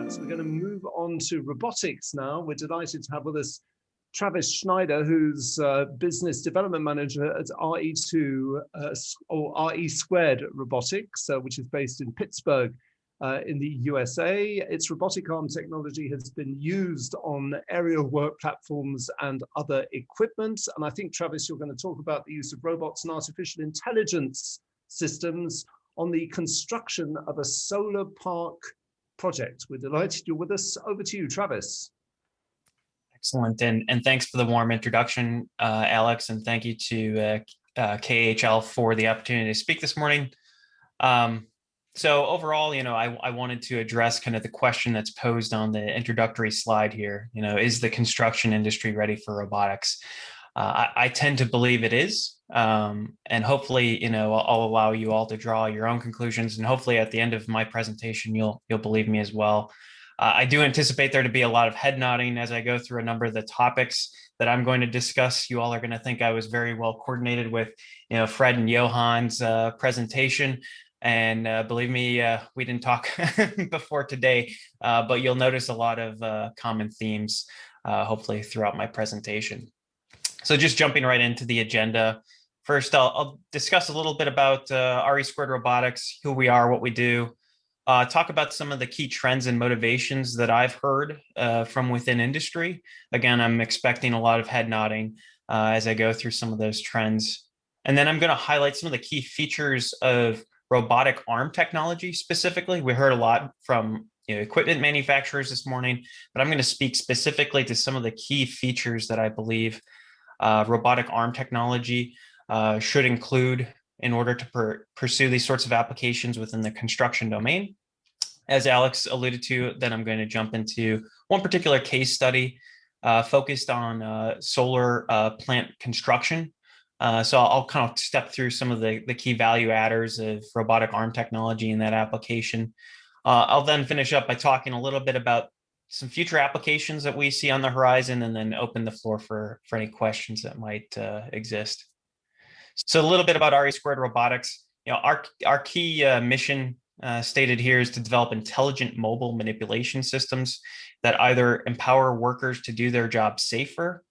So we're going to move on to robotics now. We're delighted to have with us Travis Schneider, who's business development manager at RE2 or RE Squared Robotics, which is based in Pittsburgh in the USA. Its robotic arm technology has been used on aerial work platforms and other equipment. And I think, Travis, you're going to talk about the use of robots and artificial intelligence systems on the construction of a solar park project. We're delighted you're with us. Over to you, Travis. Excellent, and thanks for the warm introduction, Alex, and thank you to KHL for the opportunity to speak this morning. So overall, I wanted to address kind of the question that's posed on the introductory slide here. Is the construction industry ready for robotics? I tend to believe it is, and hopefully, I'll allow you all to draw your own conclusions, and hopefully at the end of my presentation, you'll believe me as well. I do anticipate there to be a lot of head nodding as I go through a number of the topics that I'm going to discuss. You all are going to think I was very well coordinated with, Fred and Johan's presentation. And believe me, we didn't talk before today, but you'll notice a lot of common themes, hopefully throughout my presentation. So just jumping right into the agenda. First, I'll discuss a little bit about RE Squared Robotics, who we are, what we do. Talk about some of the key trends and motivations that I've heard from within industry. Again, I'm expecting a lot of head nodding as I go through some of those trends. And then I'm going to highlight some of the key features of robotic arm technology specifically. We heard a lot from equipment manufacturers this morning, but I'm going to speak specifically to some of the key features that I believe robotic arm technology should include in order to pursue these sorts of applications within the construction domain. As Alex alluded to, then I'm going to jump into one particular case study focused on solar plant construction. So I'll kind of step through some of the key value adders of robotic arm technology in that application. I'll then finish up by talking a little bit about some future applications that we see on the horizon, and then open the floor for any questions that might exist. So a little bit about RE Squared Robotics. Our key mission stated here is to develop intelligent mobile manipulation systems that either empower workers to do their job safer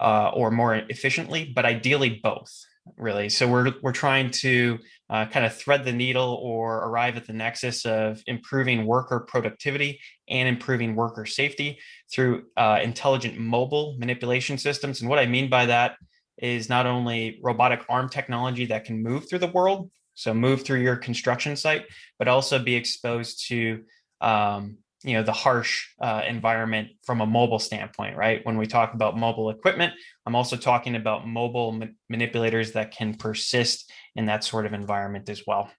or more efficiently, but ideally both, really. So we're trying to kind of thread the needle or arrive at the nexus of improving worker productivity and improving worker safety through intelligent mobile manipulation systems. And what I mean by that is not only robotic arm technology that can move through the world, so move through your construction site, but also be exposed to the harsh environment from a mobile standpoint, right? When we talk about mobile equipment, I'm also talking about mobile manipulators that can persist in that sort of environment as well.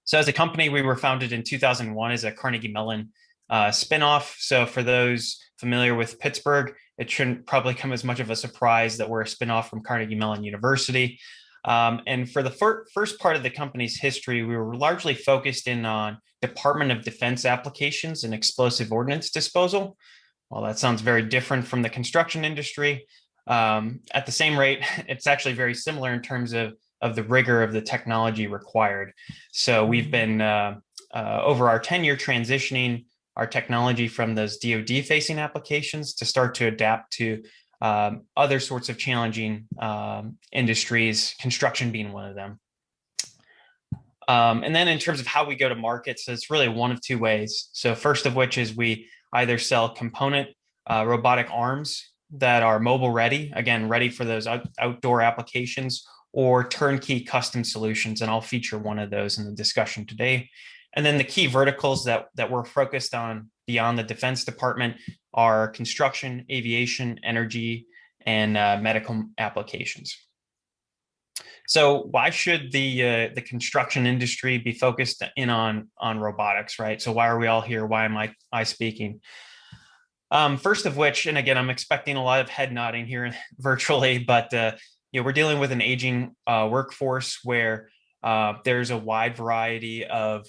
So as a company, we were founded in 2001 as a Carnegie Mellon spinoff. So for those familiar with Pittsburgh, it shouldn't probably come as much of a surprise that we're a spinoff from Carnegie Mellon University. And for the first part of the company's history, we were largely focused in on Department of Defense applications and explosive ordnance disposal. Well, that sounds very different from the construction industry. At the same rate, it's actually very similar in terms of the rigor of the technology required. So we've been, over our 10-year transitioning our technology from those DoD-facing applications to start to adapt to other sorts of challenging industries, construction being one of them. And then in terms of how we go to market, so it's really one of two ways. So first of which is we either sell component robotic arms that are mobile ready, again, ready for those outdoor applications, or turnkey custom solutions. And I'll feature one of those in the discussion today. And then the key verticals that we're focused on beyond the Defense Department are construction, aviation, energy, and medical applications. So why should the construction industry be focused in on robotics, right? So why are we all here? Why am I speaking? First of which, and again, I'm expecting a lot of head nodding here virtually, but we're dealing with an aging workforce where there's a wide variety of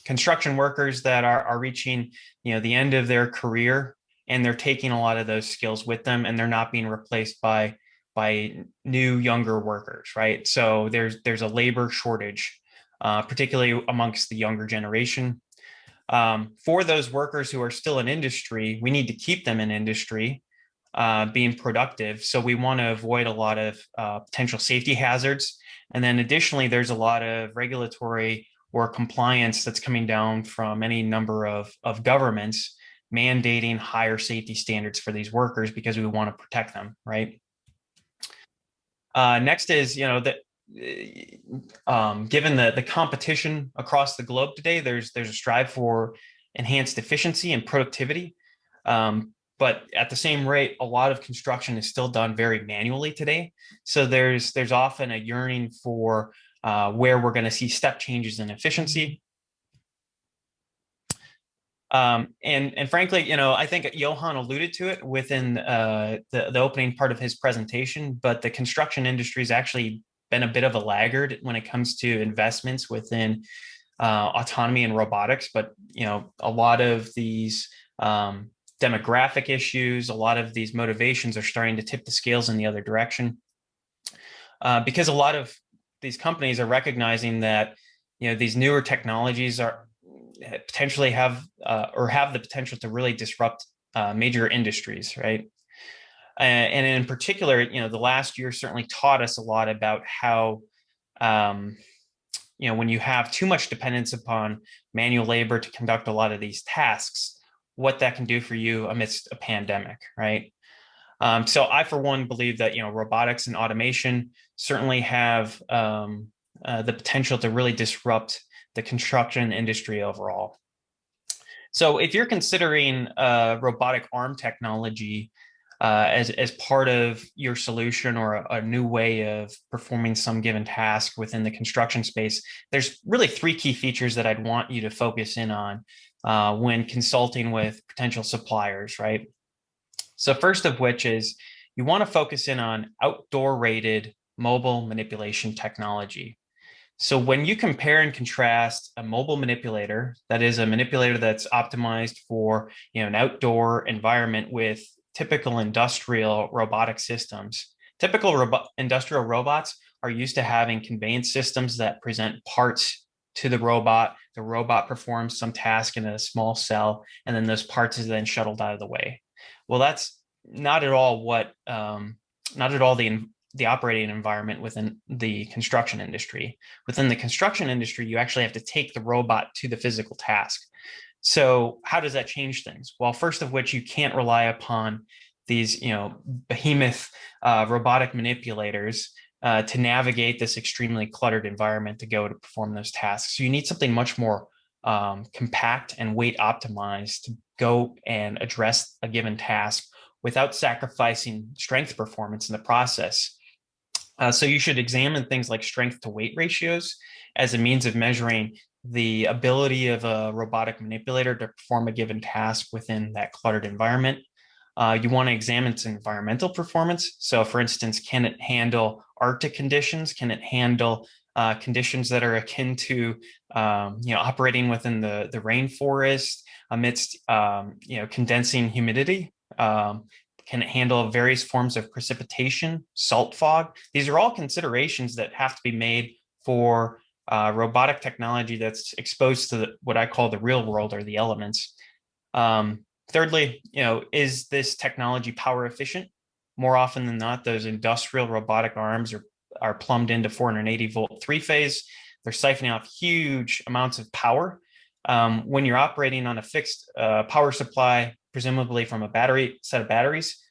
construction workers that are reaching, the end of their career, and they're taking a lot of those skills with them, and they're not being replaced by new younger workers, right? So there's a labor shortage, particularly amongst the younger generation. For those workers who are still in industry, we need to keep them in industry, being productive. So we want to avoid a lot of potential safety hazards. And then additionally, there's a lot of regulatory or compliance that's coming down from any number of governments mandating higher safety standards for these workers because we want to protect them, right? Next is, that given the competition across the globe today, there's a strive for enhanced efficiency and productivity. But at the same rate, a lot of construction is still done very manually today. So there's often a yearning for where we're going to see step changes in efficiency. And frankly, I think Johan alluded to it within the opening part of his presentation, but the construction industry has actually been a bit of a laggard when it comes to investments within autonomy and robotics. But, a lot of these demographic issues, a lot of these motivations are starting to tip the scales in the other direction, because a lot of these companies are recognizing that, these newer technologies are potentially have the potential to really disrupt major industries, right? And in particular, the last year certainly taught us a lot about how, when you have too much dependence upon manual labor to conduct a lot of these tasks, what that can do for you amidst a pandemic, right? So I, for one, believe that, robotics and automation certainly have the potential to really disrupt the construction industry overall. So if you're considering robotic arm technology as part of your solution or a new way of performing some given task within the construction space, there's really three key features that I'd want you to focus in on when consulting with potential suppliers, right? So first of which is you want to focus in on outdoor rated mobile manipulation technology. So when you compare and contrast a mobile manipulator, that is a manipulator that's optimized for an outdoor environment, with typical industrial robotic systems, industrial robots are used to having conveyance systems that present parts to the robot. The robot performs some task in a small cell, and then those parts is then shuttled out of the way. Well, that's not at all the operating environment within the construction industry. Within the construction industry, you actually have to take the robot to the physical task. So how does that change things? Well, first of which, you can't rely upon these, behemoth robotic manipulators to navigate this extremely cluttered environment to go to perform those tasks. So you need something much more compact and weight optimized to go and address a given task without sacrificing strength performance in the process. So you should examine things like strength to weight ratios as a means of measuring the ability of a robotic manipulator to perform a given task within that cluttered environment. You want to examine its environmental performance. So for instance, can it handle Arctic conditions? Can it handle conditions that are akin to operating within the rainforest amidst condensing humidity? Can it handle various forms of precipitation, salt fog? These are all considerations that have to be made for robotic technology that's exposed to what I call the real world, or the elements. Thirdly, is this technology power efficient? More often than not, those industrial robotic arms are plumbed into 480 volt three-phase. They're siphoning off huge amounts of power. When you're operating on a fixed power supply, presumably from a set of batteries,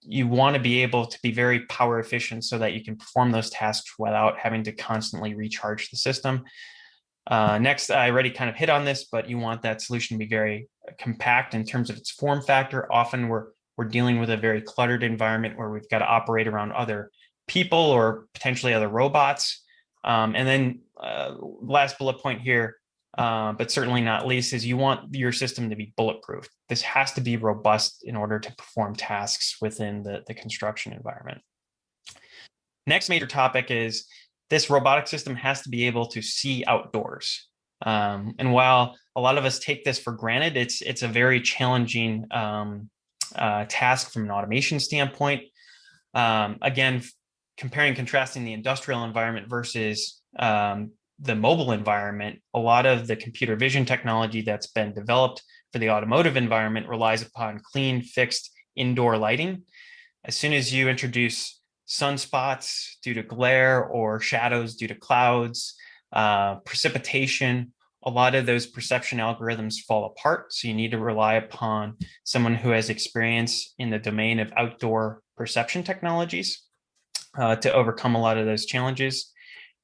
you want to be able to be very power efficient so that you can perform those tasks without having to constantly recharge the system. Next, I already kind of hit on this, but you want that solution to be very compact in terms of its form factor. Often we're dealing with a very cluttered environment where we've got to operate around other people or potentially other robots. And then last bullet point here, but certainly not least, is you want your system to be bulletproof. This has to be robust in order to perform tasks within the construction environment. Next major topic is this robotic system has to be able to see outdoors. And while a lot of us take this for granted, it's a very challenging task from an automation standpoint. Again, comparing and contrasting the industrial environment versus the mobile environment, a lot of the computer vision technology that's been developed for the automotive environment relies upon clean, fixed indoor lighting. As soon as you introduce sunspots due to glare or shadows due to clouds, precipitation, a lot of those perception algorithms fall apart. So you need to rely upon someone who has experience in the domain of outdoor perception technologies to overcome a lot of those challenges.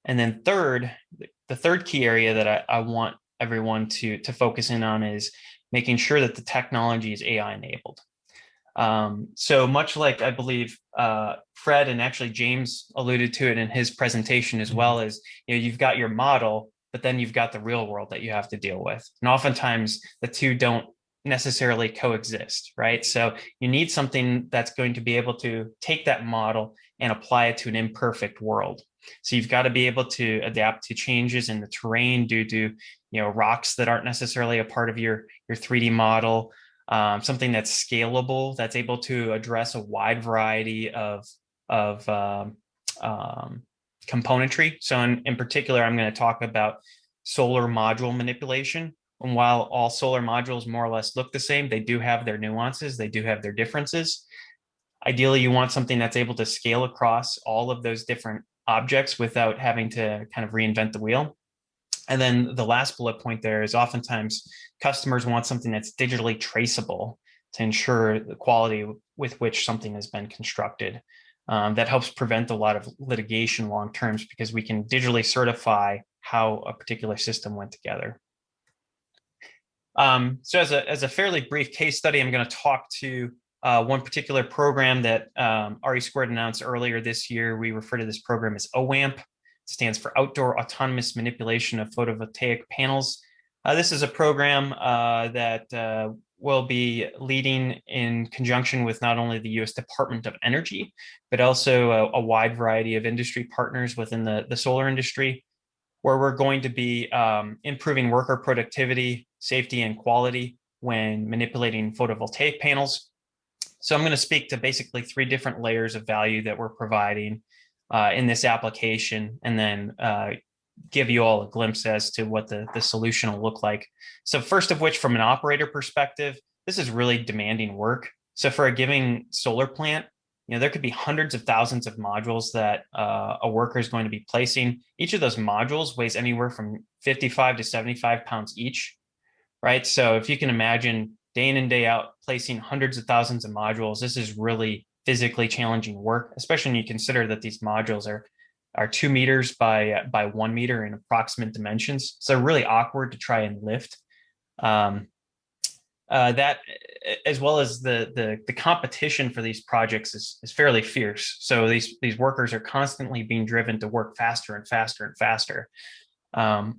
And then the third key area that I want everyone to focus in on is making sure that the technology is AI enabled. So much like I believe Fred and actually James alluded to it in his presentation as well, as you've got your model, but then you've got the real world that you have to deal with. And oftentimes the two don't necessarily coexist, right? So you need something that's going to be able to take that model and apply it to an imperfect world. So you've got to be able to adapt to changes in the terrain due to rocks that aren't necessarily a part of your 3D model. Something that's scalable, that's able to address a wide variety of componentry. So in particular, I'm going to talk about solar module manipulation. And while all solar modules more or less look the same, they do have their nuances, they do have their differences. Ideally, you want something that's able to scale across all of those different objects without having to kind of reinvent the wheel. And then the last bullet point there is oftentimes customers want something that's digitally traceable to ensure the quality with which something has been constructed. That helps prevent a lot of litigation long terms because we can digitally certify how a particular system went together. So as a fairly brief case study, I'm going to talk to one particular program that RE2 announced earlier this year. We refer to this program as O-AMPP. It stands for Outdoor Autonomous Manipulation of Photovoltaic Panels. This is a program that will be leading in conjunction with not only the U.S. Department of Energy, but also a wide variety of industry partners within the solar industry, where we're going to be improving worker productivity, safety, and quality when manipulating photovoltaic panels. So I'm going to speak to basically 3 different layers of value that we're providing in this application, and then give you all a glimpse as to what the solution will look like. So first of which, from an operator perspective, this is really demanding work. So for a given solar plant, there could be hundreds of thousands of modules that a worker is going to be placing. Each of those modules weighs anywhere from 55 to 75 pounds each, right? So if you can imagine day in and day out placing hundreds of thousands of modules, this is really physically challenging work, especially when you consider that these modules are 2 meters by 1 meter in approximate dimensions. So really awkward to try and lift. That, as well as the competition for these projects is fairly fierce. So these workers are constantly being driven to work faster and faster and faster.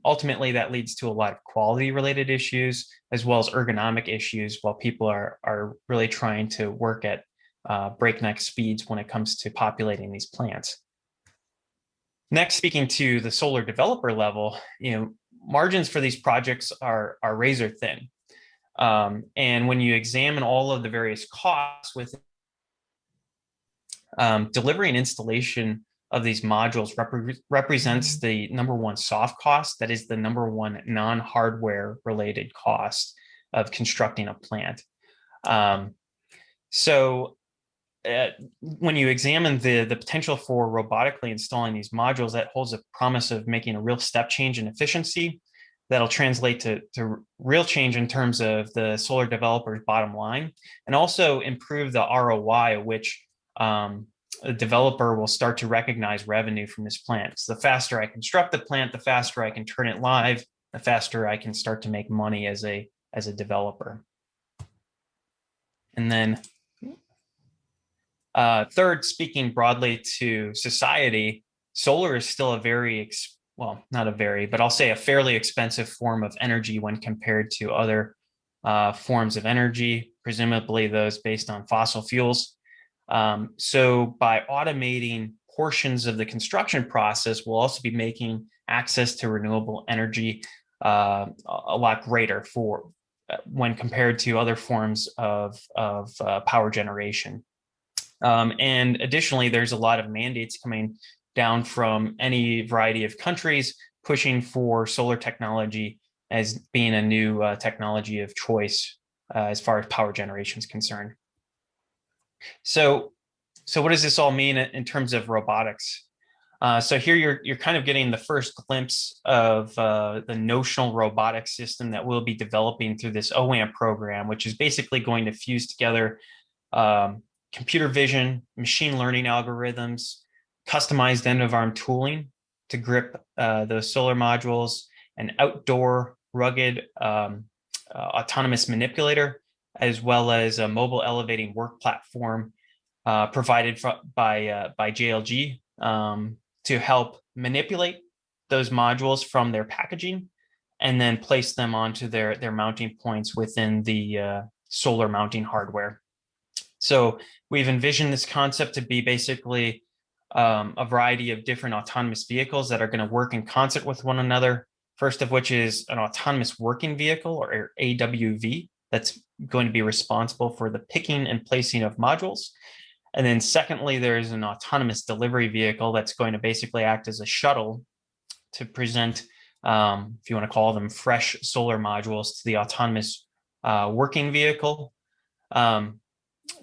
Ultimately, that leads to a lot of quality related issues, as well as ergonomic issues, while people are really trying to work at breakneck speeds when it comes to populating these plants. Next, speaking to the solar developer level, margins for these projects are razor thin. And when you examine all of the various costs with delivery and installation of these modules represents the #1 soft cost. That is the #1 non-hardware related cost of constructing a plant. When you examine the potential for robotically installing these modules, that holds a promise of making a real step change in efficiency that'll translate to real change in terms of the solar developer's bottom line, and also improve the ROI, which a developer will start to recognize revenue from this plant. So the faster I construct the plant, the faster I can turn it live, the faster I can start to make money as a developer. And then third, speaking broadly to society, solar is still a very, well, not a very, but I'll say a fairly expensive form of energy when compared to other forms of energy, presumably those based on fossil fuels. So by automating portions of the construction process, we'll also be making access to renewable energy a lot greater for when compared to other forms of power generation. And additionally, there's a lot of mandates coming down from any variety of countries pushing for solar technology as being a new technology of choice as far as power generation is concerned. So what does this all mean in terms of robotics? So here you're kind of getting the first glimpse of the notional robotic system that we'll be developing through this O-AMPP program, which is basically going to fuse together computer vision, machine learning algorithms, customized end-of-arm tooling to grip those solar modules, an outdoor rugged autonomous manipulator, as well as a mobile elevating work platform provided by JLG to help manipulate those modules from their packaging and then place them onto their mounting points within the solar mounting hardware. So we've envisioned this concept to be basically a variety of different autonomous vehicles that are going to work in concert with one another. First of which is an autonomous working vehicle, or AWV, that's going to be responsible for the picking and placing of modules. And then secondly, there's an autonomous delivery vehicle that's going to basically act as a shuttle to present, if you want to call them, fresh solar modules to the autonomous working vehicle,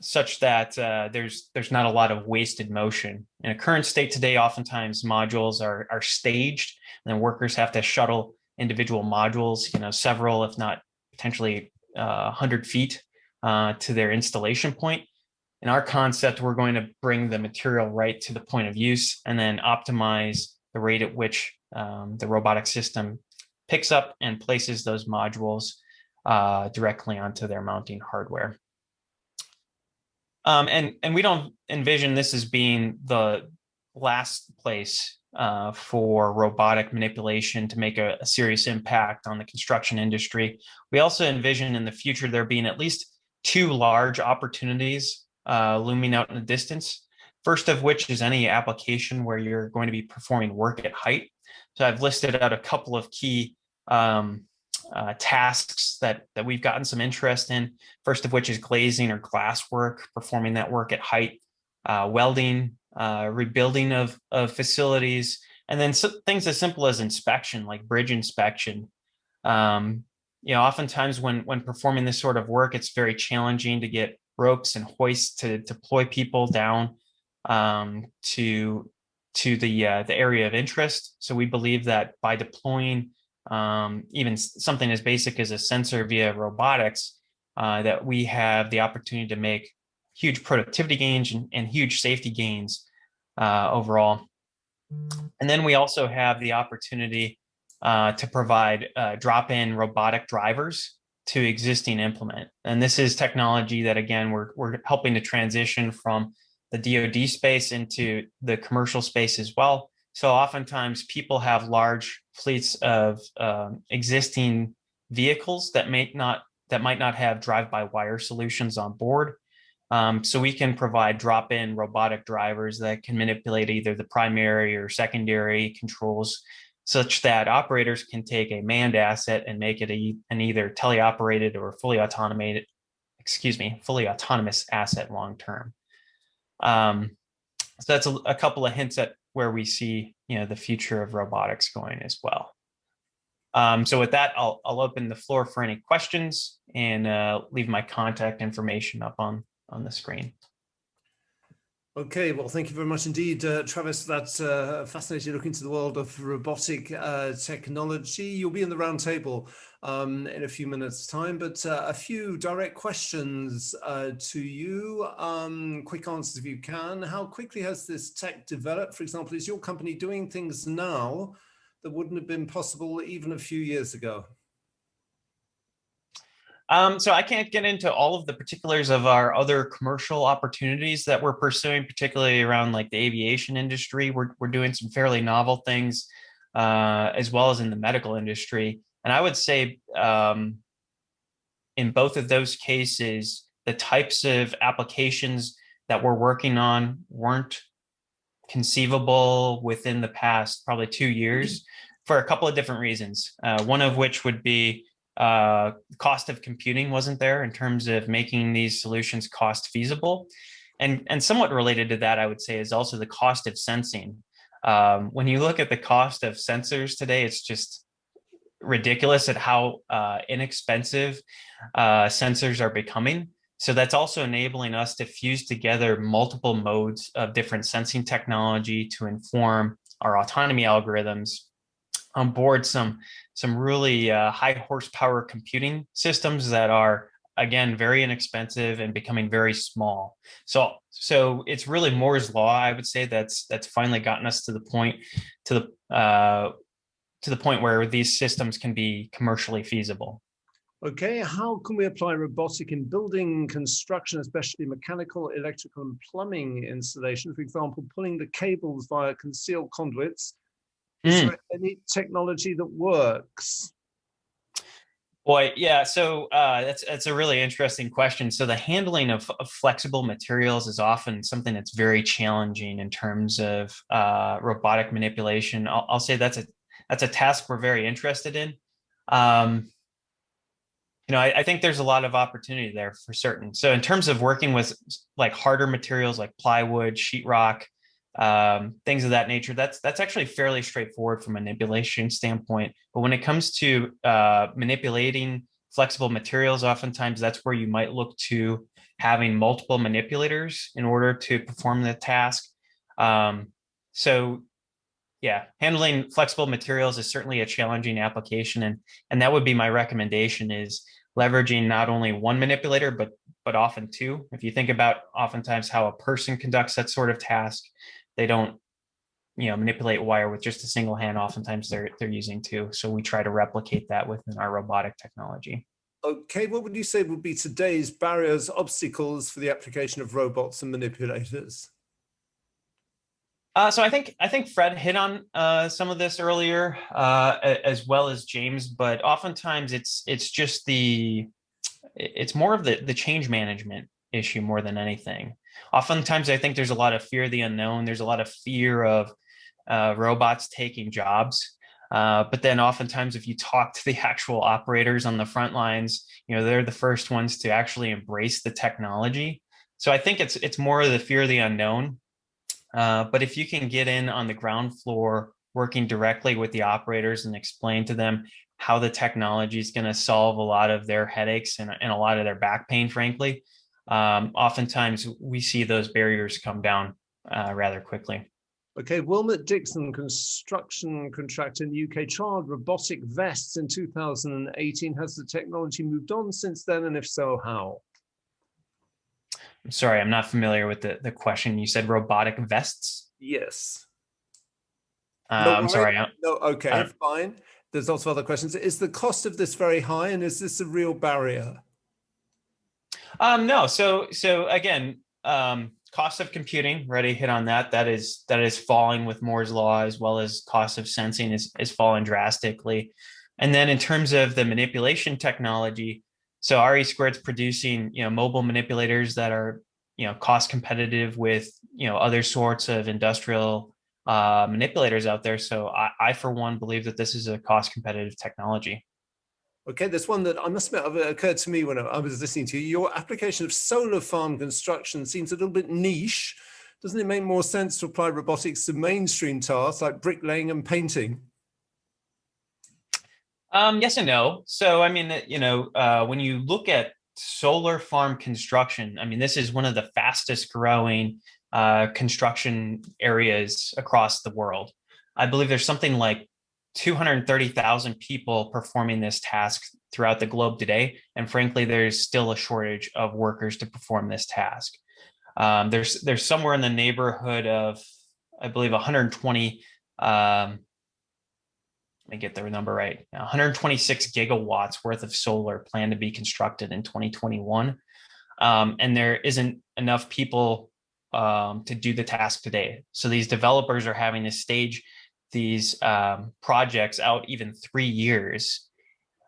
such that there's not a lot of wasted motion. In a current state today, oftentimes modules are staged, and then workers have to shuttle individual modules, several, if not potentially 100 feet to their installation point. In our concept, we're going to bring the material right to the point of use and then optimize the rate at which the robotic system picks up and places those modules directly onto their mounting hardware. And we don't envision this as being the last place for robotic manipulation to make a serious impact on the construction industry. We also envision in the future there being at least two large opportunities looming out in the distance. First of which is any application where you're going to be performing work at height. So I've listed out a couple of key tasks that we've gotten some interest in. First of which is glazing or glass work, performing that work at height, welding, rebuilding of facilities, and then things as simple as inspection, like bridge inspection. Oftentimes when performing this sort of work, it's very challenging to get ropes and hoists to deploy people down to the area of interest. So we believe that by deploying even something as basic as a sensor via robotics, that we have the opportunity to make huge productivity gains and huge safety gains overall. And then we also have the opportunity to provide drop-in robotic drivers to existing implement. And this is technology that, again, we're helping to transition from the DoD space into the commercial space as well. So oftentimes people have large fleets of existing vehicles that might not have drive-by-wire solutions on board. So we can provide drop-in robotic drivers that can manipulate either the primary or secondary controls, such that operators can take a manned asset and make it an either teleoperated or fully autonomous asset long term. So that's a couple of hints at where we see the future of robotics going as well. So with that, I'll open the floor for any questions and leave my contact information up on the screen. Okay, well, thank you very much indeed, Travis. That's a fascinating look into the world of robotic technology. You'll be in the round table in a few minutes' time, but a few direct questions to you. Quick answers if you can. How quickly has this tech developed? For example, is your company doing things now that wouldn't have been possible even a few years ago? So I can't get into all of the particulars of our other commercial opportunities that we're pursuing, particularly around like the aviation industry. We're doing some fairly novel things, as well as in the medical industry. And I would say in both of those cases, the types of applications that we're working on weren't conceivable within the past probably 2 years for a couple of different reasons. One of which would be cost of computing wasn't there in terms of making these solutions cost feasible. And somewhat related to that, I would say, is also the cost of sensing. When you look at the cost of sensors today, it's just ridiculous at how inexpensive sensors are becoming. So that's also enabling us to fuse together multiple modes of different sensing technology to inform our autonomy algorithms on board some really high horsepower computing systems that are, again, very inexpensive and becoming very small. So it's really Moore's law, I would say, that's finally gotten us to the point where these systems can be commercially feasible. Okay, how can we apply robotic in building construction, especially mechanical, electrical, and plumbing installation? For example, pulling the cables via concealed conduits. Is there any technology that works? Boy, yeah. So that's a really interesting question. So the handling of flexible materials is often something that's very challenging in terms of robotic manipulation. I'll say that's a task we're very interested in. I think there's a lot of opportunity there for certain. So in terms of working with like harder materials like plywood, sheetrock, things of that nature, that's actually fairly straightforward from a manipulation standpoint. But when it comes to manipulating flexible materials, oftentimes that's where you might look to having multiple manipulators in order to perform the task. So yeah, handling flexible materials is certainly a challenging application, and that would be my recommendation, is leveraging not only one manipulator but often two. If you think about oftentimes how a person conducts that sort of task, they don't manipulate wire with just a single hand. Oftentimes they're using two. So we try to replicate that within our robotic technology. Okay, what would you say would be today's barriers, obstacles for the application of robots and manipulators? So I think Fred hit on some of this earlier, as well as James. But oftentimes it's just it's more of the change management issue more than anything. Oftentimes I think there's a lot of fear of the unknown. There's a lot of fear of robots taking jobs. But then oftentimes if you talk to the actual operators on the front lines, they're the first ones to actually embrace the technology. So I think it's more of the fear of the unknown. But if you can get in on the ground floor, working directly with the operators and explain to them how the technology is going to solve a lot of their headaches and a lot of their back pain, frankly, oftentimes we see those barriers come down rather quickly. Okay, Wilmot Dixon, construction contractor in the UK, trialed robotic vests in 2018. Has the technology moved on since then? And if so, how? I'm sorry, I'm not familiar with the question. You said robotic vests? Yes. I'm sorry. No, okay, fine. There's lots of other questions. Is the cost of this very high, and is this a real barrier? No. So again, cost of computing, already hit on that. That is falling with Moore's law, as well as cost of sensing is falling drastically. And then in terms of the manipulation technology, so RE2 is producing mobile manipulators that are cost competitive with other sorts of industrial manipulators out there. So I for one believe that this is a cost competitive technology. Okay, there's one that I must admit occurred to me when I was listening to you. Your application of solar farm construction seems a little bit niche. Doesn't it make more sense to apply robotics to mainstream tasks like bricklaying and painting? Yes and no. So, I mean, when you look at solar farm construction, I mean, this is one of the fastest growing construction areas across the world. I believe there's something like 230,000 people performing this task throughout the globe today. And frankly, there's still a shortage of workers to perform this task. There's somewhere in the neighborhood of, I believe, 120 let me get the number right. 126 gigawatts worth of solar planned to be constructed in 2021. And there isn't enough people to do the task today. So these developers are having to stage these projects out even 3 years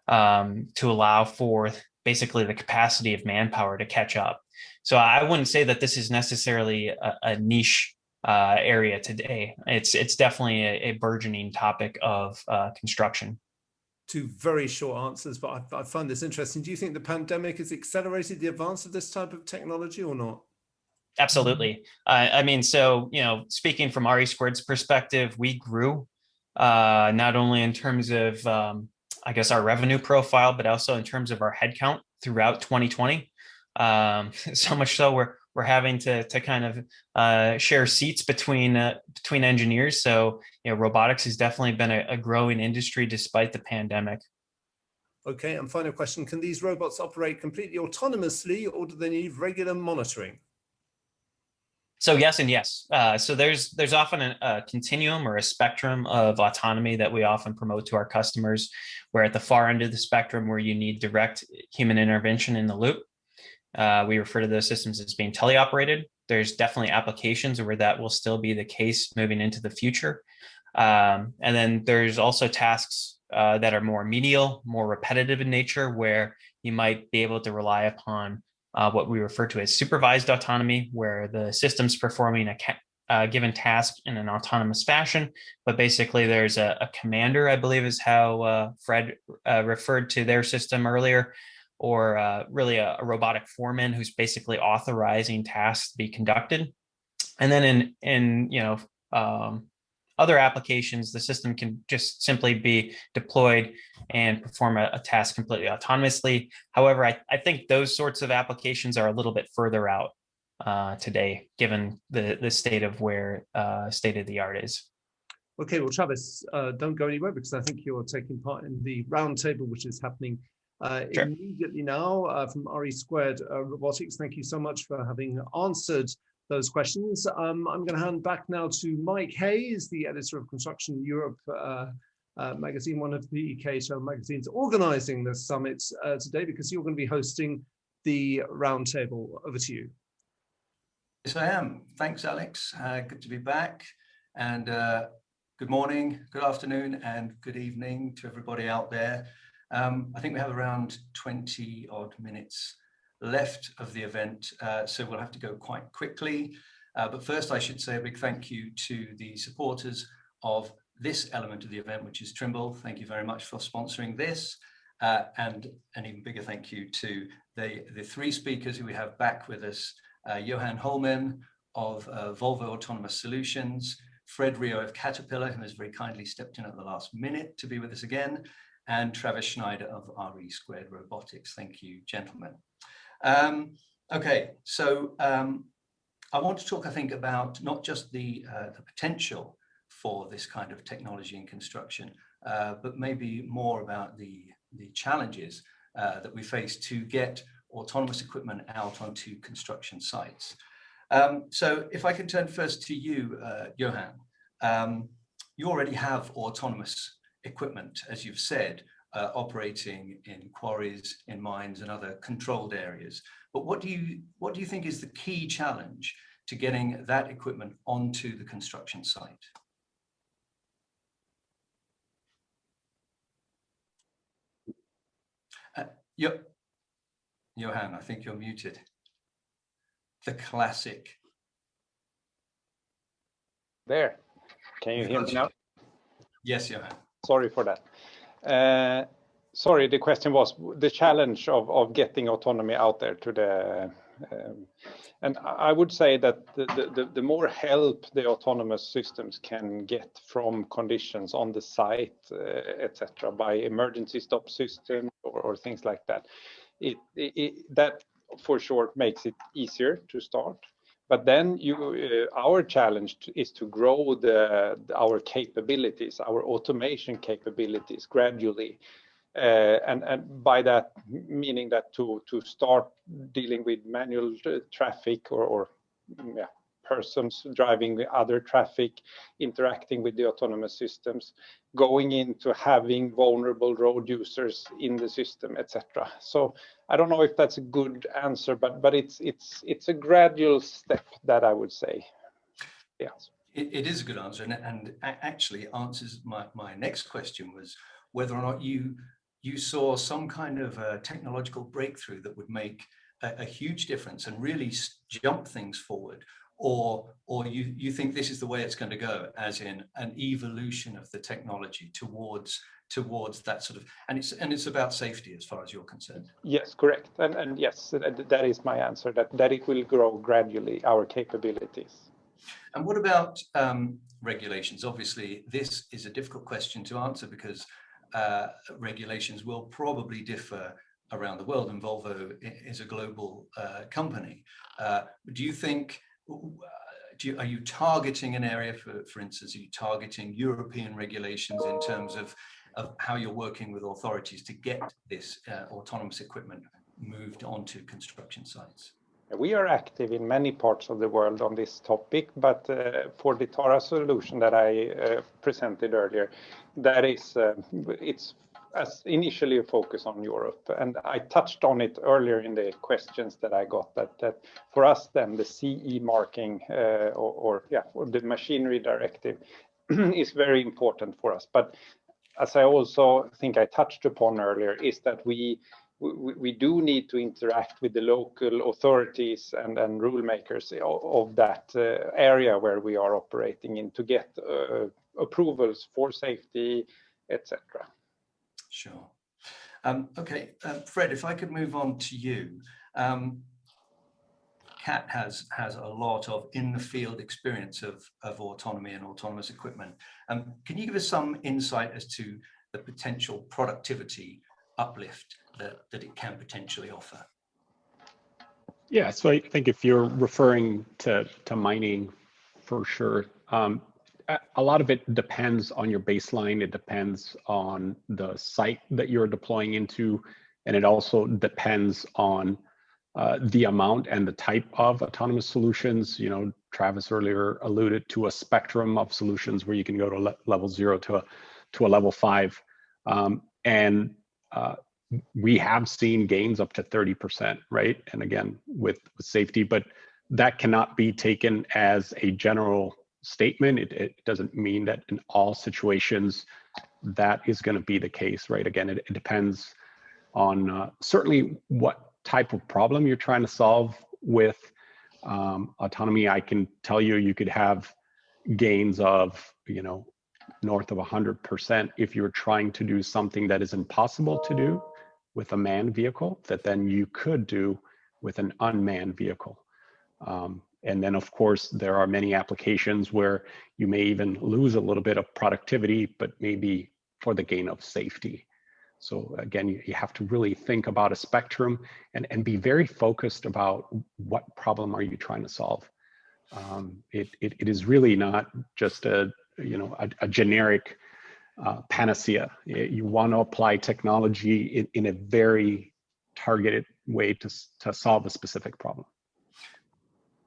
to allow for basically the capacity of manpower to catch up. So I wouldn't say that this is necessarily a niche area today. It's definitely a burgeoning topic of construction. Two very short answers, but I find this interesting. Do you think the pandemic has accelerated the advance of this type of technology or not? Absolutely. I mean, so, speaking from RE2's perspective, we grew not only in terms of, I guess, our revenue profile, but also in terms of our headcount throughout 2020. So much so we're having to kind of share seats between engineers. So, robotics has definitely been a growing industry despite the pandemic. Okay, and final question, can these robots operate completely autonomously or do they need regular monitoring? So yes and yes. So there's often a continuum or a spectrum of autonomy that we often promote to our customers, where at the far end of the spectrum where you need direct human intervention in the loop, we refer to those systems as being teleoperated. There's definitely applications where that will still be the case moving into the future. And then there's also tasks that are more menial, more repetitive in nature, where you might be able to rely upon what we refer to as supervised autonomy, where the system's performing a given task in an autonomous fashion. But basically, there's a commander, I believe is how Fred referred to their system earlier, or really a robotic foreman who's basically authorizing tasks to be conducted. And then in other applications, the system can just simply be deployed and perform a task completely autonomously. However, I think those sorts of applications are a little bit further out today, given the state of where state of the art is. Okay, well, Travis, don't go anywhere because I think you're taking part in the roundtable, which is happening Sure. immediately now from RE2 Robotics. Thank you so much for having answered those questions. I'm going to hand back now to Mike Hayes, the editor of Construction Europe magazine, one of the KHL magazines organizing this summit today, because you're going to be hosting the roundtable. Over to you. Yes, I am. Thanks, Alex. Good to be back. And good morning, good afternoon, and good evening to everybody out there. I think we have around 20 odd minutes left of the event, so we'll have to go quite quickly. But first, I should say a big thank you to the supporters of this element of the event, which is Trimble. Thank you very much for sponsoring this. And an even bigger thank you to the three speakers who we have back with us, Johan Holmen of Volvo Autonomous Solutions, Fred Rio of Caterpillar, who has very kindly stepped in at the last minute to be with us again, and Travis Schneider of RE2 Robotics. Thank you, gentlemen. Okay, so I want to talk, I think, about not just the potential for this kind of technology in construction, but maybe more about the challenges that we face to get autonomous equipment out onto construction sites. So if I can turn first to you, Johan, you already have autonomous equipment, as you've said, operating in quarries, in mines, and other controlled areas. But what do you think is the key challenge to getting that equipment onto the construction site? Johan, I think you're muted. The classic. There. Can you hear me now? Yes, Johan. Sorry for that. Sorry, the question was the challenge of getting autonomy out there to the... and I would say that the more help the autonomous systems can get from conditions on the site, etc., by emergency stop system or things like that, that for sure makes it easier to start. But then our challenge is to grow our capabilities, our automation capabilities gradually. And by that, meaning that to start dealing with manual traffic or persons driving other traffic, interacting with the autonomous systems, going into having vulnerable road users in the system, etc. So I don't know if that's a good answer, but it's a gradual step that I would say. Yes. It is a good answer, and actually answers my next question, was whether or not you saw some kind of a technological breakthrough that would make a huge difference and really jump things forward or you think this is the way it's going to go, as in an evolution of the technology towards that sort of, and it's about safety as far as you're concerned. Yes, correct, and yes, that is my answer. That it will grow gradually, our capabilities. And what about regulations? Obviously, this is a difficult question to answer because regulations will probably differ around the world, and Volvo is a global company. Do you think, are you targeting an area, for instance, are you targeting European regulations in terms of how you're working with authorities to get this autonomous equipment moved onto construction sites? We are active in many parts of the world on this topic, but for the Tara solution that I presented earlier, that is, it's as initially a focus on Europe. And I touched on it earlier in the questions that I got, that for us then the CE marking or the machinery directive is very important for us. But as I also think I touched upon earlier, is that we do need to interact with the local authorities and rule makers of that area where we are operating in to get approvals for safety, etc. Sure. Okay, Fred, if I could move on to you. Cat has a lot of in-the-field experience of autonomy and autonomous equipment. Can you give us some insight as to the potential productivity uplift that it can potentially offer? Yeah, so I think if you're referring to mining, for sure, a lot of it depends on your baseline. It depends on the site that you're deploying into, and it also depends on the amount and the type of autonomous solutions. You know, Travis earlier alluded to a spectrum of solutions where you can go to level 0 to a level 5, and we have seen gains up to 30%, right? And again, with safety, but that cannot be taken as a general statement. It doesn't mean that in all situations that is going to be the case, right? Again, it depends on certainly what type of problem you're trying to solve with autonomy. I can tell you, you could have gains of, you know, north of 100% if you're trying to do something that is impossible to do with a manned vehicle, that then you could do with an unmanned vehicle. And then, of course, there are many applications where you may even lose a little bit of productivity, but maybe for the gain of safety. So again, you have to really think about a spectrum and be very focused about what problem are you trying to solve. It is really not just a generic panacea. You want to apply technology in a very targeted way to solve a specific problem.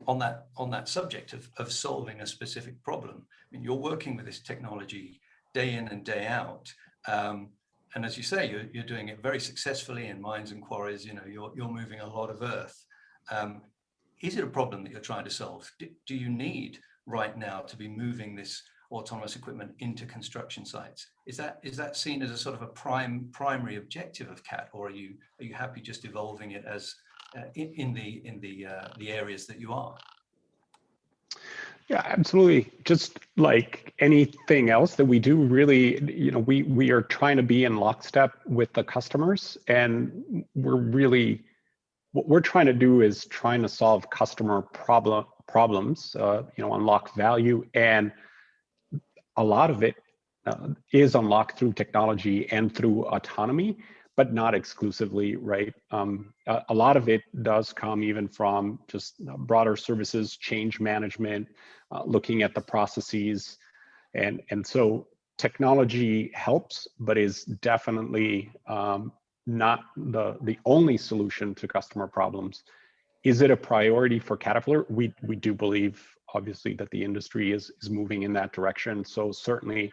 On that subject of solving a specific problem, I mean, you're working with this technology day in and day out, and as you say, you're doing it very successfully in mines and quarries. You know, you're moving a lot of earth. Is it a problem that you're trying to solve? Do you need right now to be moving this autonomous equipment into construction sites? Is that seen as a sort of a primary objective of CAT, or are you happy just evolving it as in the areas that you are? Yeah, absolutely. Just like anything else that we do, really, you know, we are trying to be in lockstep with the customers, and what we're trying to do is trying to solve customer problems, you know, unlock value, and a lot of it is unlocked through technology and through autonomy, but not exclusively, right? A lot of it does come even from just broader services, change management, looking at the processes. And so technology helps, but is definitely not the only solution to customer problems. Is it a priority for Caterpillar? We do believe, obviously, that the industry is moving in that direction. So certainly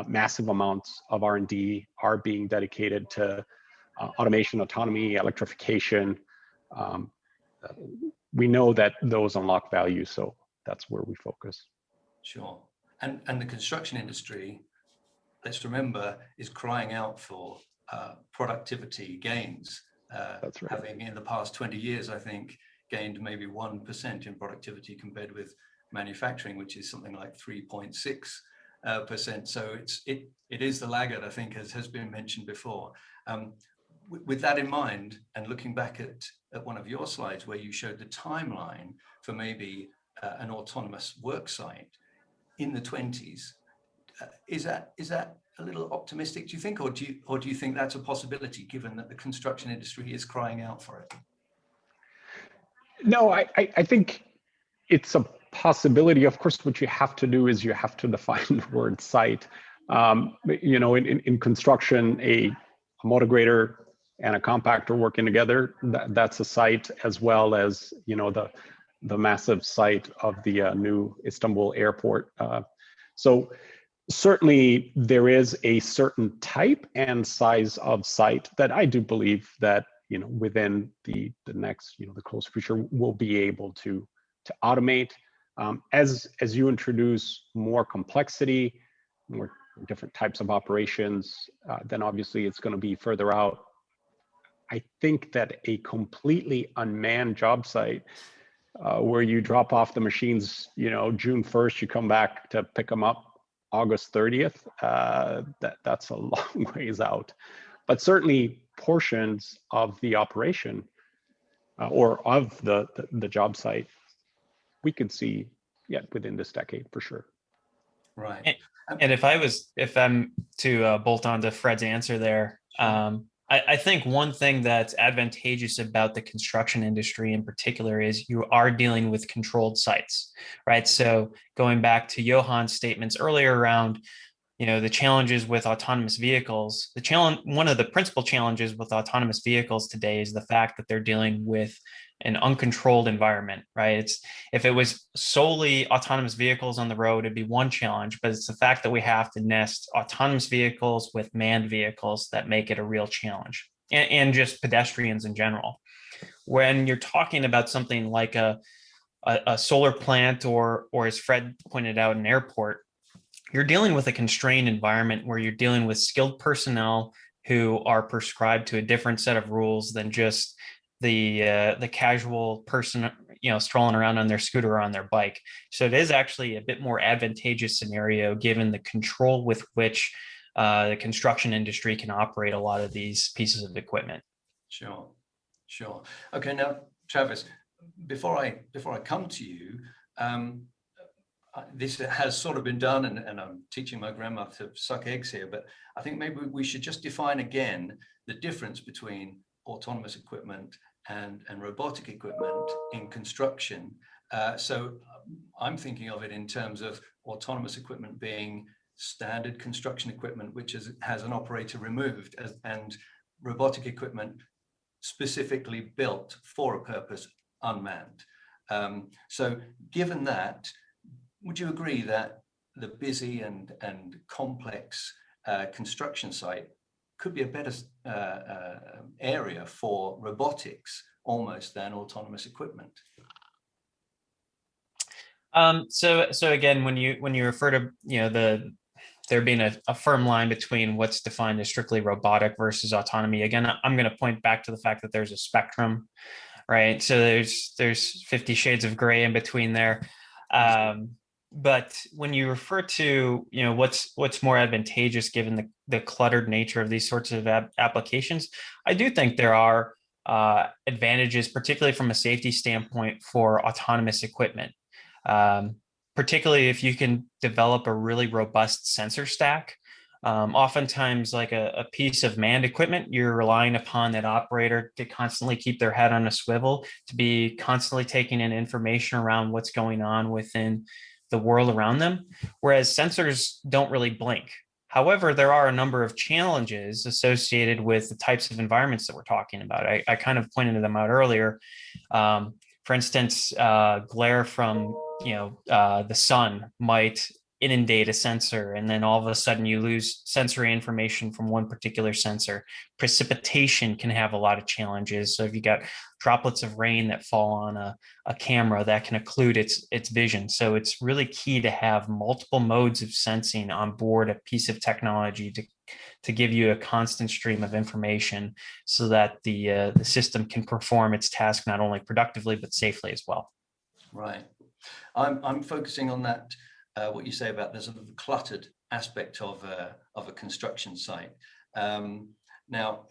massive amounts of R&D are being dedicated to automation, autonomy, electrification. We know that those unlock value, so that's where we focus. Sure. And the construction industry, let's remember, is crying out for productivity gains. That's right. Having in the past 20 years, I think, gained maybe 1% in productivity compared with manufacturing, which is something like 3.6%. So it is the laggard, I think, as has been mentioned before. With that in mind, and looking back at one of your slides where you showed the timeline for maybe an autonomous work site in the 20s, is that a little optimistic, do you think, or do you think that's a possibility, given that the construction industry is crying out for it? No, I think it's a possibility. Of course, what you have to do is you have to define the word site. In construction, a motor grader and a compactor working together, that's a site, as well as the massive site of the new Istanbul airport. So certainly there is a certain type and size of site that I do believe that within the next the close future we'll be able to automate. As you introduce more complexity, more different types of operations, then obviously it's going to be further out. I think that a completely unmanned job site where you drop off the machines, June 1st, you come back to pick them up August 30th, that's a long ways out. But certainly portions of the operation or of the job site, we could see within this decade for sure. Right. And if I'm to bolt on to Fred's answer there, I think one thing that's advantageous about the construction industry in particular is you are dealing with controlled sites, right? So going back to Johan's statements earlier around, the challenges with autonomous vehicles, one of the principal challenges with autonomous vehicles today is the fact that they're dealing with an uncontrolled environment, right? If it was solely autonomous vehicles on the road, it'd be one challenge, but it's the fact that we have to nest autonomous vehicles with manned vehicles that make it a real challenge, and just pedestrians in general. When you're talking about something like a solar plant or as Fred pointed out, an airport, you're dealing with a constrained environment where you're dealing with skilled personnel who are prescribed to a different set of rules than just the casual person, strolling around on their scooter or on their bike. So it is actually a bit more advantageous scenario given the control with which the construction industry can operate a lot of these pieces of equipment. Sure. Okay, now Travis, before I come to you, this has sort of been done, and I'm teaching my grandma to suck eggs here, but I think maybe we should just define again the difference between autonomous equipment and robotic equipment in construction. So I'm thinking of it in terms of autonomous equipment being standard construction equipment, which has an operator removed, and robotic equipment specifically built for a purpose, unmanned. So given that, would you agree that the busy and complex construction site could be a better area for robotics almost than autonomous equipment? So again, when you refer to there being a firm line between what's defined as strictly robotic versus autonomy, again, I'm going to point back to the fact that there's a spectrum, right? So there's 50 shades of gray in between there. But when you refer to what's more advantageous given the cluttered nature of these sorts of applications, I do think there are advantages, particularly from a safety standpoint, for autonomous equipment. Particularly if you can develop a really robust sensor stack. Oftentimes, like a piece of manned equipment, you're relying upon that operator to constantly keep their head on a swivel, to be constantly taking in information around what's going on within the world around them, whereas sensors don't really blink. However, there are a number of challenges associated with the types of environments that we're talking about. I kind of pointed them out earlier. For instance, glare from the sun might inundate a sensor, and then all of a sudden you lose sensory information from one particular sensor. Precipitation can have a lot of challenges. So if you got droplets of rain that fall on a camera, that can occlude its vision. So it's really key to have multiple modes of sensing on board a piece of technology to give you a constant stream of information so that the system can perform its task not only productively but safely as well. Right. I'm focusing on that, what you say about the sort of cluttered aspect of a construction site. Now,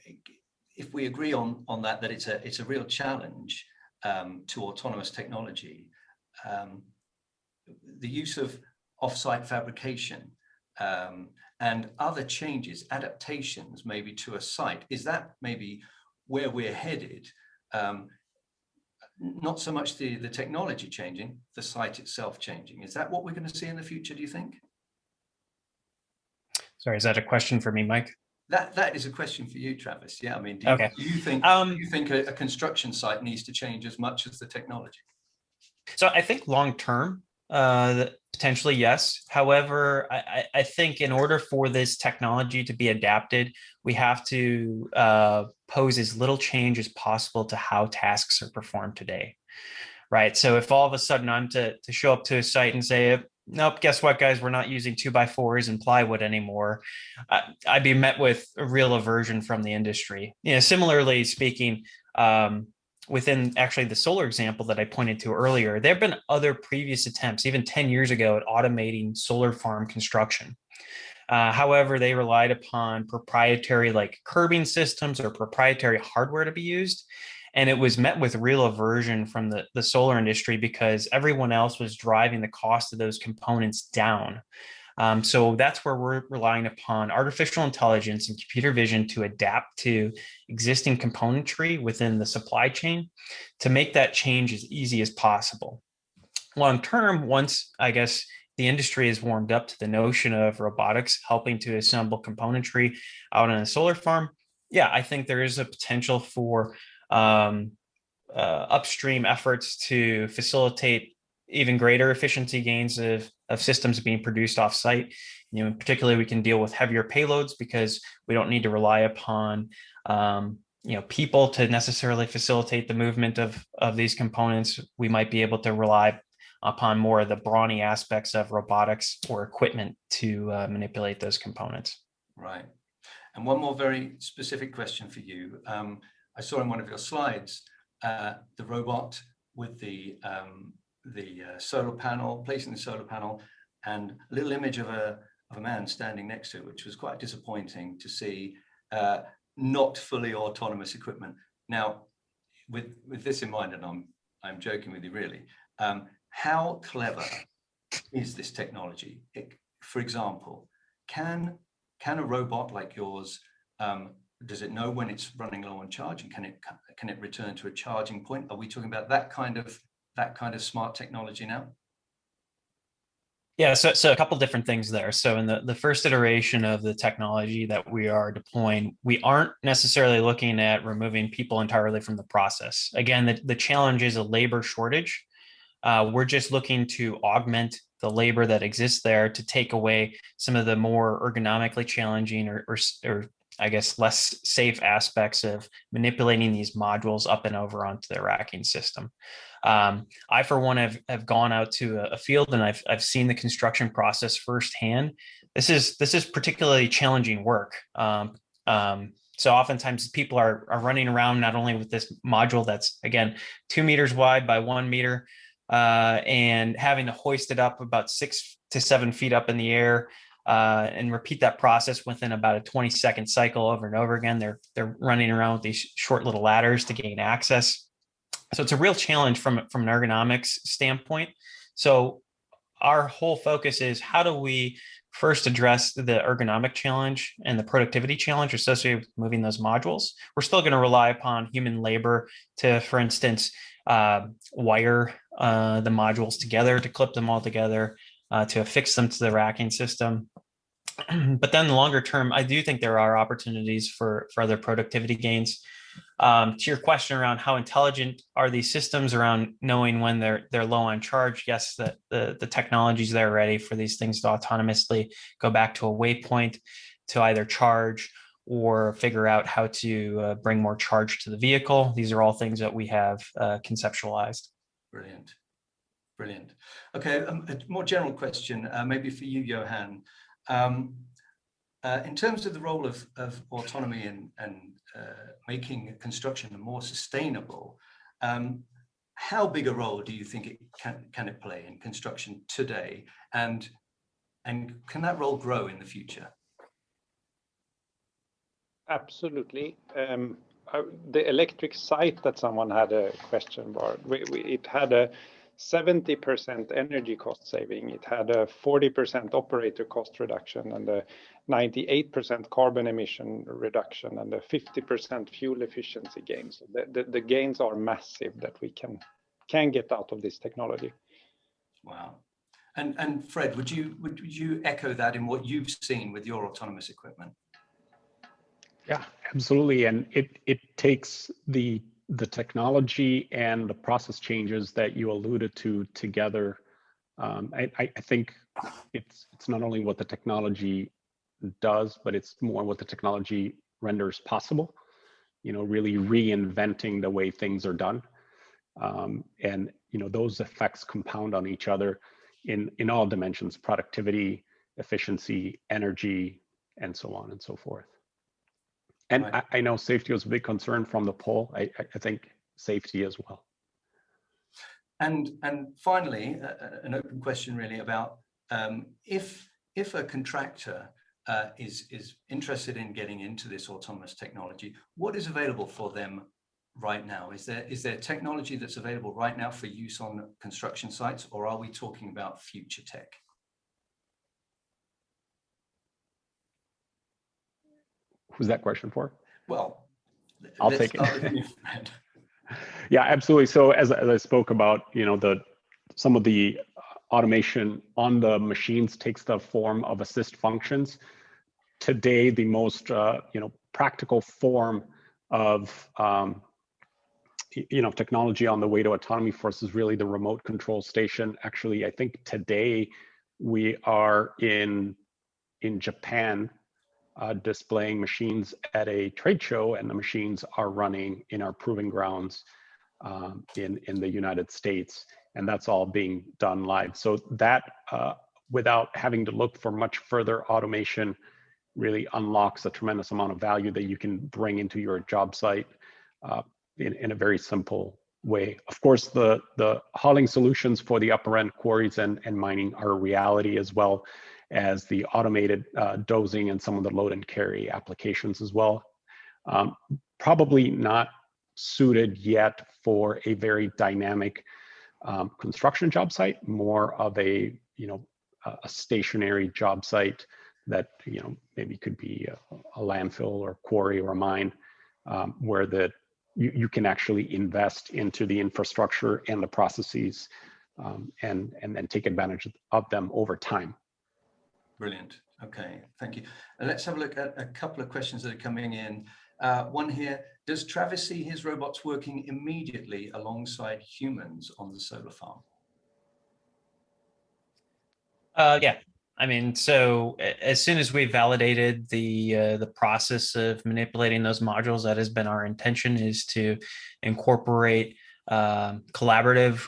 if we agree on that it's a real challenge to autonomous technology, the use of off-site fabrication and other changes, adaptations maybe to a site, is that maybe where we're headed? Not so much the technology changing, the site itself changing. Is that what we're going to see in the future, do you think? Sorry, is that a question for me, Mike? That is a question for you, Travis. Yeah, I mean, do you think a construction site needs to change as much as the technology? So I think long term, potentially yes. However, I think in order for this technology to be adapted, we have to pose as little change as possible to how tasks are performed today, right? So if all of a sudden I'm to show up to a site and say, nope, guess what, guys, we're not using 2x4s and plywood anymore, I'd be met with a real aversion from the industry. You know, similarly speaking, within actually the solar example that I pointed to earlier, there have been other previous attempts, even 10 years ago, at automating solar farm construction. However, they relied upon proprietary like curbing systems or proprietary hardware to be used. And it was met with real aversion from the solar industry because everyone else was driving the cost of those components down. So that's where we're relying upon artificial intelligence and computer vision to adapt to existing componentry within the supply chain to make that change as easy as possible. Long term, once I guess the industry is warmed up to the notion of robotics helping to assemble componentry out on a solar farm, yeah, I think there is a potential for upstream efforts to facilitate even greater efficiency gains of systems being produced off-site. You know, particularly we can deal with heavier payloads because we don't need to rely upon people to necessarily facilitate the movement of these components. We might be able to rely upon more of the brawny aspects of robotics or equipment to manipulate those components. Right. And one more very specific question for you. I saw in one of your slides the robot with the solar panel, placing the solar panel, and a little image of a man standing next to it, which was quite disappointing to see. Not fully autonomous equipment. Now, with this in mind, and I'm joking with you really, how clever is this technology? For example, can a robot like yours, does it know when it's running low on charge, and can it return to a charging point? Are we talking about that kind of smart technology now? Yeah, so a couple different things there. So in the first iteration of the technology that we are deploying, we aren't necessarily looking at removing people entirely from the process. Again, the challenge is a labor shortage. We're just looking to augment the labor that exists there to take away some of the more ergonomically challenging or I guess less safe aspects of manipulating these modules up and over onto the racking system. I, for one, have gone out to a field and I've seen the construction process firsthand. This is particularly challenging work. So oftentimes people are running around not only with this module that's, again, 2 meters wide by 1 meter, and having to hoist it up about 6 to 7 feet up in the air, and repeat that process within about a 20-second cycle over and over again. They're running around with these short little ladders to gain access. So it's a real challenge from an ergonomics standpoint. So our whole focus is how do we first address the ergonomic challenge and the productivity challenge associated with moving those modules. We're still going to rely upon human labor to, for instance, wire the modules together, to clip them all together, to affix them to the racking system. But then the longer term, I do think there are opportunities for other productivity gains. To your question around how intelligent are these systems around knowing when they're low on charge, yes, the technologies there are ready for these things to autonomously go back to a waypoint to either charge or figure out how to bring more charge to the vehicle. These are all things that we have conceptualized. Brilliant. Brilliant. Okay, a more general question, maybe for you, Johan. In terms of the role of autonomy and making construction more sustainable, how big a role do you think it can it play in construction today, and can that role grow in the future? Absolutely. The electric site that someone had a question about, it had a 70% energy cost saving. It had a 40% operator cost reduction and a 98% carbon emission reduction and a 50% fuel efficiency gain. So the gains are massive that we can get out of this technology. Wow. And Fred, would you echo that in what you've seen with your autonomous equipment? Yeah, absolutely. And it takes the technology and the process changes that you alluded to together. I think it's not only what the technology does, but it's more what the technology renders possible. You know, really reinventing the way things are done. And you know, those effects compound on each other in all dimensions: productivity, efficiency, energy, and so on and so forth. And right. I know safety was a big concern from the poll. I think safety as well. And finally, an open question really about if a contractor is interested in getting into this autonomous technology, what is available for them right now? Is there technology that's available right now for use on construction sites, or are we talking about future tech? Who's that question for? Well, I'll take it. Yeah, absolutely. So as I spoke about, you know, some of the automation on the machines takes the form of assist functions. Today, the most practical form of technology on the way to autonomy for us is really the remote control station. Actually, I think today we are in Japan displaying machines at a trade show, and the machines are running in our proving grounds in the United States, and that's all being done live. So that, without having to look for much further automation, really unlocks a tremendous amount of value that you can bring into your job site in a very simple way. Of course, the hauling solutions for the upper end quarries and mining are a reality, as well as the automated dozing and some of the load and carry applications as well. Probably not suited yet for a very dynamic construction job site, more of a stationary job site that maybe could be a landfill or quarry or a mine, where you can actually invest into the infrastructure and the processes and then take advantage of them over time. Brilliant. Okay, thank you. Let's have a look at a couple of questions that are coming in. One here: does Travis see his robots working immediately alongside humans on the solar farm? Yeah. I mean, so as soon as we validated the process of manipulating those modules, that has been our intention, is to incorporate a collaborative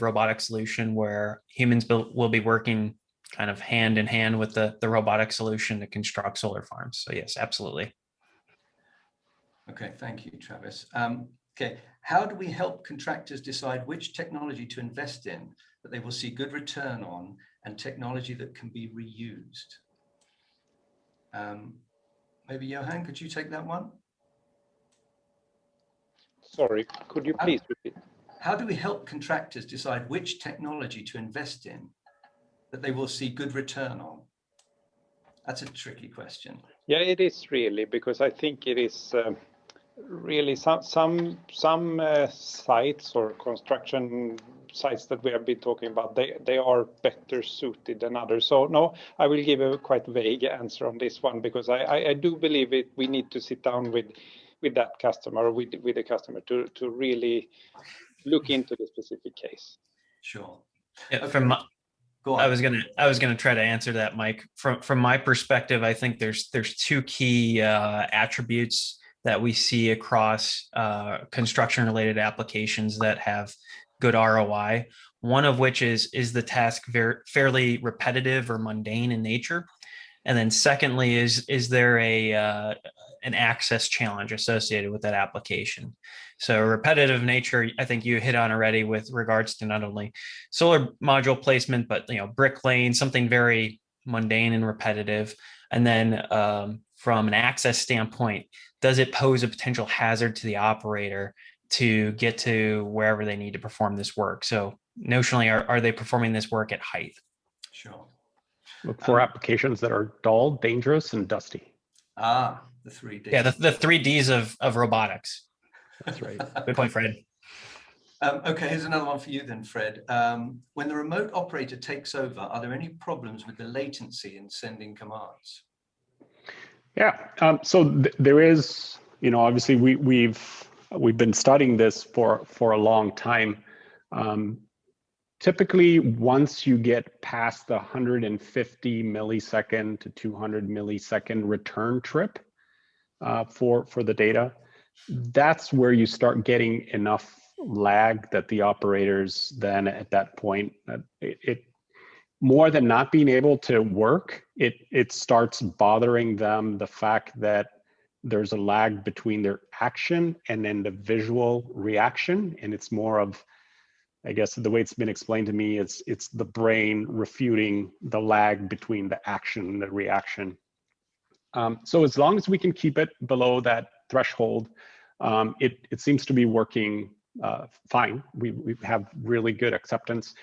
robotic solution where humans will be working kind of hand in hand with the robotic solution to construct solar farms. So yes, absolutely. Okay, thank you, Travis. Okay, how do we help contractors decide which technology to invest in that they will see good return on, and technology that can be reused? Maybe Johan, could you take that one? Sorry, could you please repeat? How do we help contractors decide which technology to invest in that they will see good return on? That's a tricky question. Yeah, it is really, because I think it is really some sites or construction sites that we have been talking about, they are better suited than others. So no, I will give a quite vague answer on this one, because I do believe we need to sit down with that customer, with the customer to really look into the specific case. Sure. Yeah, okay. I was gonna try to answer that, Mike. From my perspective, I think there's two key attributes that we see across construction related applications that have good ROI. One of which is the task fairly repetitive or mundane in nature, and then secondly, is there an an access challenge associated with that application. So repetitive nature, I think you hit on already with regards to not only solar module placement, but brick lane, something very mundane and repetitive. And then from an access standpoint, does it pose a potential hazard to the operator to get to wherever they need to perform this work? So notionally, are they performing this work at height? Sure. Look for applications that are dull, dangerous, and dusty. Ah, the 3D. Yeah, the 3Ds of robotics. That's right. Good point, Fred. Okay, here's another one for you then, Fred. When the remote operator takes over, are there any problems with the latency in sending commands? Yeah, so there is, obviously we've been studying this for a long time. Typically, once you get past the 150 millisecond to 200 millisecond return trip for the data, that's where you start getting enough lag that the operators then at that point, it more than not being able to work, it starts bothering them, the fact that there's a lag between their action and then the visual reaction. And it's more of, I guess the way it's been explained to me is it's the brain refuting the lag between the action and the reaction. So as long as we can keep it below that threshold, it seems to be working fine. We have really good acceptance.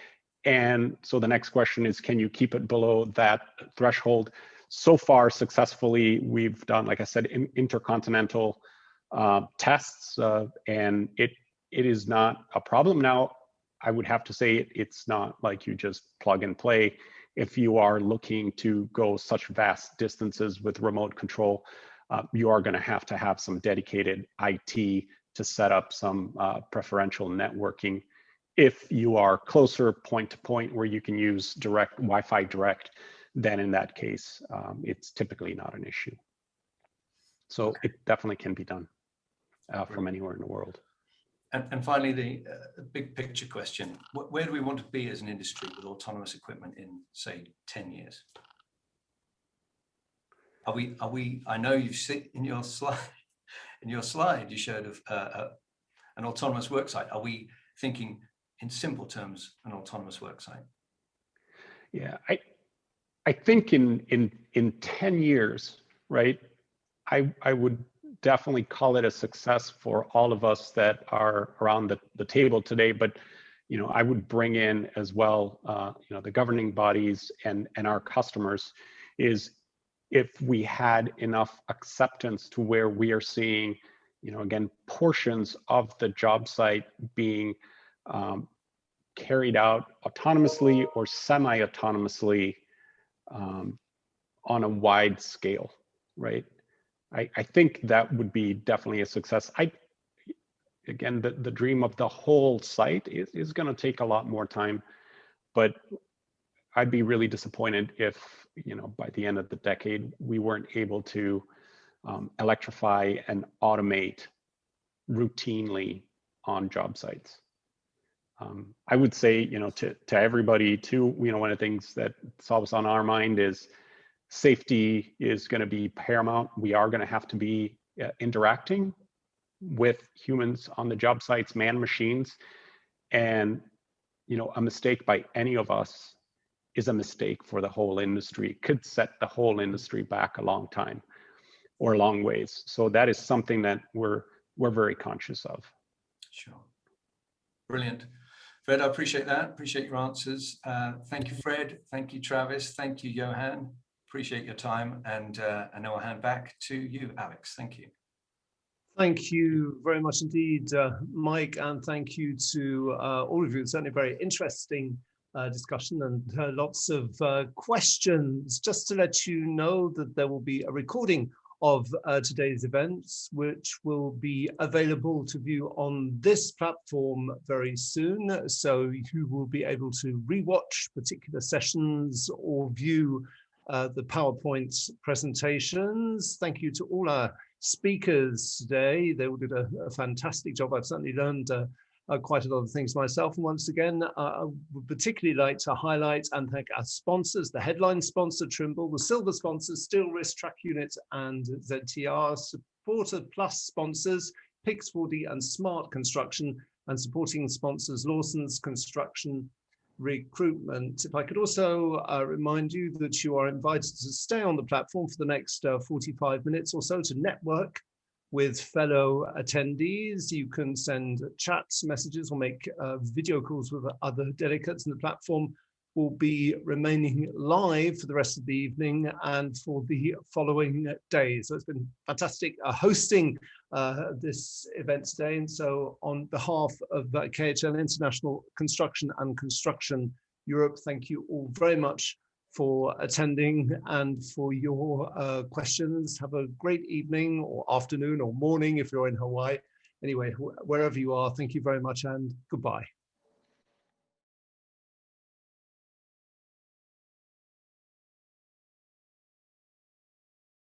And so the next question is, can you keep it below that threshold? So far, successfully, we've done, like I said, intercontinental tests, and it is not a problem. Now, I would have to say it's not like you just plug and play. If you are looking to go such vast distances with remote control, you are going to have some dedicated IT to set up some preferential networking. If you are closer point to point where you can use direct Wi-Fi direct, then in that case, it's typically not an issue. So it definitely can be done from anywhere in the world. And finally, the big picture question: where do we want to be as an industry with autonomous equipment in, say, 10 years? Are we? I know you see in your slide. In your slide, you showed an autonomous worksite. Are we thinking in simple terms an autonomous worksite? Yeah, I think in 10 years, right? I would definitely call it a success for all of us that are around the table today. But I would bring in as well, the governing bodies and our customers, is if we had enough acceptance to where we are seeing, again, portions of the job site being carried out autonomously or semi-autonomously on a wide scale, right? I think that would be definitely a success. Again, the dream of the whole site is going to take a lot more time, but I'd be really disappointed if, by the end of the decade, we weren't able to electrify and automate routinely on job sites. I would say, to everybody too, one of the things that's always on our mind is safety is going to be paramount. We are going to have to be interacting with humans on the job sites, man machines, and a mistake by any of us is a mistake for the whole industry. It could set the whole industry back a long time or a long ways. So that is something that we're very conscious of. Sure. Brilliant. Fred, I appreciate that. Appreciate your answers. Thank you, Fred. Thank you, Travis. Thank you, Johan. Appreciate your time. And now I'll hand back to you, Alex. Thank you. Thank you very much indeed, Mike, and thank you to all of you. It's certainly a very interesting discussion and lots of questions. Just to let you know that there will be a recording of today's events, which will be available to view on this platform very soon. So you will be able to rewatch particular sessions or view the PowerPoint presentations. Thank you to all our speakers today. They all did a fantastic job. I've certainly learned quite a lot of things myself. And once again, I would particularly like to highlight and thank our sponsors, the headline sponsor, Trimble, the silver sponsors, Steel Wrist, Track Unit, and ZTR, supporter plus sponsors, Pix4D and Smart Construction, and supporting sponsors, Lawson's Construction Recruitment. If I could also remind you that you are invited to stay on the platform for the next 45 minutes or so to network with fellow attendees. You can send chats, messages, or make video calls with other delegates, and the platform will be remaining live for the rest of the evening and for the following days. So it's been fantastic hosting this event today. And so on behalf of KHL International Construction and Construction Europe, thank you all very much for attending and for your questions. Have a great evening or afternoon or morning if you're in Hawaii. Anyway, wherever you are, thank you very much and goodbye.